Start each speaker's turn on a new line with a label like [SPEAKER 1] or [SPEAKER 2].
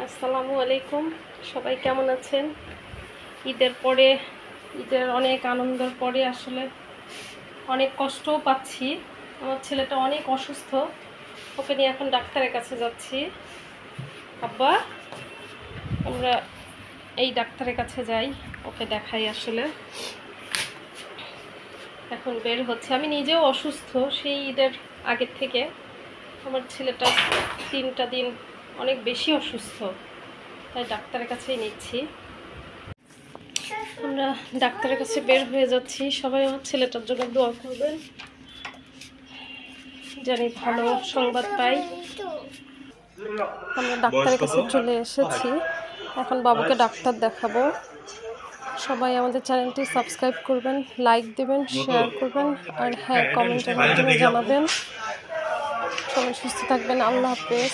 [SPEAKER 1] আসসালামু আলাইকুম। সবাই কেমন আছেন? ঈদের অনেক আনন্দের পরে আসলে অনেক কষ্টও পাচ্ছি। আমার ছেলেটা অনেক অসুস্থ, ওকে নিয়ে এখন ডাক্তারের কাছে যাচ্ছি। আব্বা, আমরা এই ডাক্তারের কাছে যাই, ওকে দেখাই। আসলে এখন বের হচ্ছে। আমি নিজেও অসুস্থ সেই ঈদের আগের থেকে। আমার ছেলেটা 3টা দিন অনেক বেশি অসুস্থ, তাই ডাক্তারের কাছেই নিচ্ছি। আমরা ডাক্তারের কাছে বের হয়ে যাচ্ছি। সবাই আমার ছেলেটার জন্য দোয়া করবেন, জানি ভালো সংবাদ পাই। আমরা ডাক্তারের কাছে চলে এসেছি, এখন বাবুকে ডাক্তার দেখাবো। সবাই আমাদের চ্যানেলটি সাবস্ক্রাইব করবেন, লাইক দেবেন, শেয়ার করবেন, আর হ্যাঁ, কমেন্টের মাধ্যমে জানাবেন। সবাই সুস্থ থাকবেন। আল্লাহ হাফেজ।